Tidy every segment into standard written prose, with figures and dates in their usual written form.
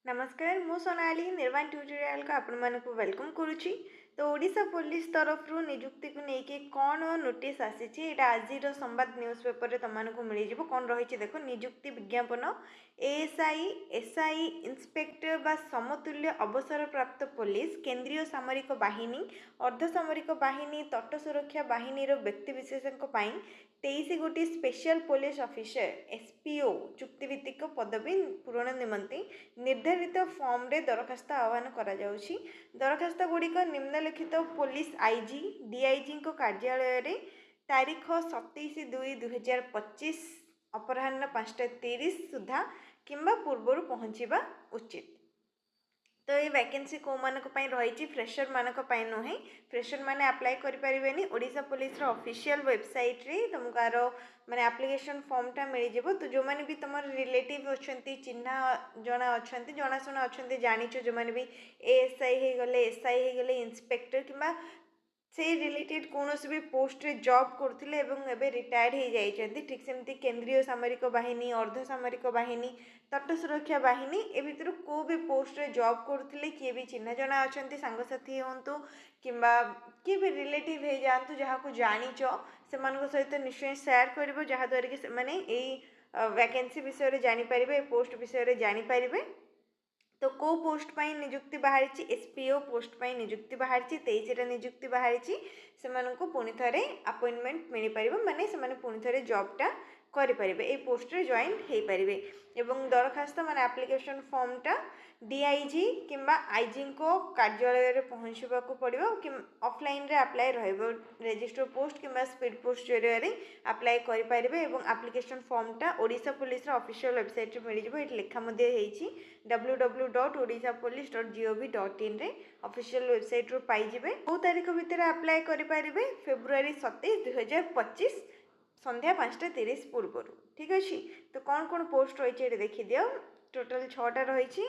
नमस्कार मु सोनाली निर्वाण ट्यूटोरियल को आपण मानक वेलकम करुच्ची। तो ओडिशा पुलिस तरफ निजुक्ति को लेकिन कौन नोटिस आसी आज संवाद न्यूज पेपर रे तुमको मिल जाव कौन रही देखो निजुक्ति विज्ञापन एएसआई एसआई इंस्पेक्टर बा समतुल्य अवसर प्राप्त पुलिस केंद्रीय सामरिक बाहिनी अर्धसामरिक बाहिनी तट सुरक्षा बाहिनी व्यक्तिविशेषों 23 गोटी स्पेशल पुलिस ऑफिसर एसपीओ चुक्तिभित्तिक पदवी पूरण निमंते निर्धारित फॉर्म रे दरखास्त आह्वान करा जाउछि। दरखास्त गुड़िक निम्नलिखित पुलिस आईजी डीआईजी कार्यालय रे तारीख 27/2/2025 अपराह्न 5:30 सुधा किंबा पूर्वर पहुँचवा उचित। तो ये वैकेंसी को मानक रही फ्रेशर मानक नुहे फ्रेशर माने अप्लाई करें ओडिशा पुलिस ऑफिशियल वेबसाइट रे तुमकार माने एप्लिकेशन फॉर्म टा मिल जाव। तो जो मैंने भी तुम रिलेटिव अच्छा चिन्हा जना अच्छा जनाशुना अच्छा जानीच जो मैंने भी एएसआई हो गले एसआई हो गले इंस्पेक्टर किंबा से रिलेटेड कौन भी पोस्ट रे जॉब करथिले एवं एबे रिटायर्ड हो जाइछन्ती। ठीक सेमती केंद्रीय सामरिक बाहिनी अर्धसामरिक बाहिनी तट सुरक्षा बाहिनी ए भितर को भी पोस्ट रे जॉब करथिले किए भी चिन्ह जना अछन्ती सांगसाथी होंतु किंबा किए भी रिलेटिव हो जातु जहाँ को जानीच से सहित निश्चय शेयर करिवो जहाँ द्वारा कि से माने एई वैकेंसी विषय रे जानि परिबे पोस्ट विषय रे जानि परिबे। तो को पोस्ट पाई निजुक्ति बाहरी एसपीओ पोस्ट पाई निजुक्ति बाहरी 23 निजुक्ति बाहरी से पुणी थे अपॉइंटमेंट मिल पार माने से पुणी थे जॉबटा करें ये पोस्ट रे जॉइन हो पारे। एवं दरखास्त माने एप्लिकेशन फॉर्मटा डीआईजी किंबा आईजी को कार्यालय रे पहुँचवा पड़ो कि ऑफलाइन रे अप्लाई रजिस्टर पोस्ट किंबा स्पीड पोस्ट जरिए अप्लाई करें। एप्लिकेशन फॉर्मटा ओडिशा पुलिस ऑफिशियल वेबसाइट मिल जाव ये लेखा www.odishapolice.gov.in रे ऑफिशियल वेबसाइट रू पाइबे। कौ तारीख भितर अप्लाई करें फेब्रुआरी 27, 2025 संध्या 5:30 पूर्व। ठीक अच्छे तो कौन कौन पोस्ट रही देखी दियो टोटल 6टा रही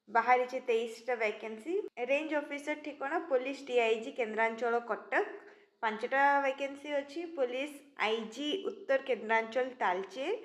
बाहरी 23टा वैकेंसी। रेंज ऑफिसर ठिकाना पुलिस डीआईजी केन्द्रांचल कटक 5टा वैकेंसी अच्छी। पुलिस आईजी उत्तर केन्द्रांचल तालचेर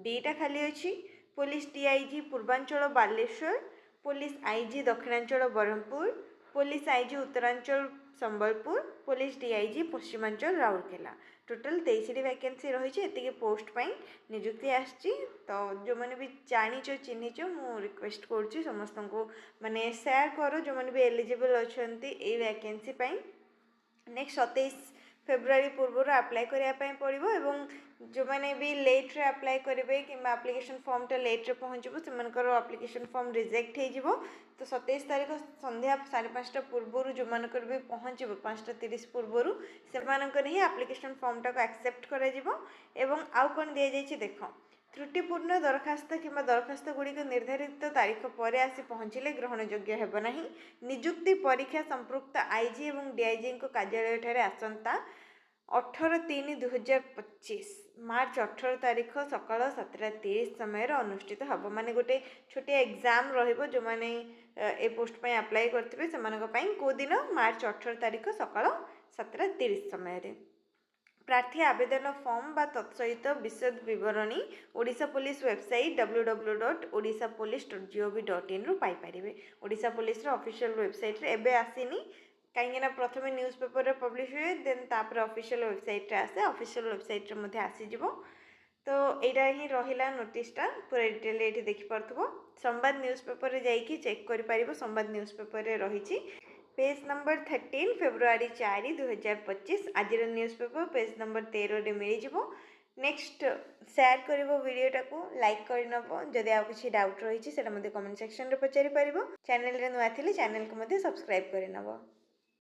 2टा खाली अच्छी। पुलिस डीआईजी पूर्वांचल बालेश्वर पुलिस आईजी दक्षिणांचल ब्रह्मपुर पुलिस आईजी उत्तरांचल संबलपुर पुलिस डीआईजी पश्चिमांचल राउरकेला टोटल 23 वैकेंसी रही है। पोस्ट पाई निजुक्ति आसी तो जो मैंने भी जानीच चिन्हिच मु रिक्वेस्ट करुच्ची समस्त को माने शेयर करो जो मैंने भी एलिजिबल अच्छा वैकेंसी पाई। नेक्स्ट 27 फेब्रुआरी पूर्व अप्लाई करने पड़ो एवं जो मैंने भी लेट रे अप्लाई करेंगे कि एप्लिकेशन फॉर्मटा लेट रे पहुँचो से एप्लिकेशन फॉर्म रिजेक्ट हो। तो 27 तारीख संध्या 5:30 पूर्व जो मानकर भी पहुँचो 5:30 पूर्व से ही एप्लिकेशन फॉर्मटा को एक्सेप्ट कर आउ कौन दि जाइए देख त्रुटिपूर्ण दरखास्त किंबा दरखास्त गुड़िक निर्धारित तारीख पर आसी पहुँचले ग्रहणयोग्य हेबना। निजुक्ति परीक्षा संपृक्त आईजी और डीआईजी कार्यालय आसंता 18/3/2025 मार्च 18 तारीख सकाल 7:30 समय अनुष्ठित हम माने गोटे छोटिया एग्जाम रहिबो जो माने ए पोस्ट पे अप्लाई करथिबे सेमानक पई को दिन मार्च 18 तारीख सकाल 7:30 समय रे। प्रार्थी आवेदन फॉर्म बा तत्सहित विशद विवरणी ओडिशा पुलिस वेबसाइट www.odishapolice.gov.in रु पाई परिबे। ओडिशा पुलिस ऑफिशियल वेबसाइट रे एबे आसीनी कहीं प्रथम न्यूज पेपर रे पब्लिश हुए देन तापर ऑफिशियल वेबसाइट रे आसे ऑफिशियल वेबसाइट रे मध्ये आसी जिवो। तो एटा ही रहिला नोटिसटा पूरा डिटेल एठी देखि परथबो संवाद न्यूज पेपर रे जाई कि चेक करि परिबो। संवाद न्यूज पेपर रे रहिछि पेज नंबर 13 फेब्रुआरी 4, 2025 आज न्यूज पेपर पेज नंबर 13 रे मिल जिवो। नेक्स्ट शेयर करिवो वीडियोटा को लाइक करनबो जदि आ किछि डाउट रहिछि सेटा मध्ये कमेंट सेक्शन रे पचारि परिबो। चैनल रे नुआ थिले चैनल को मध्ये सब्सक्राइब करनबो।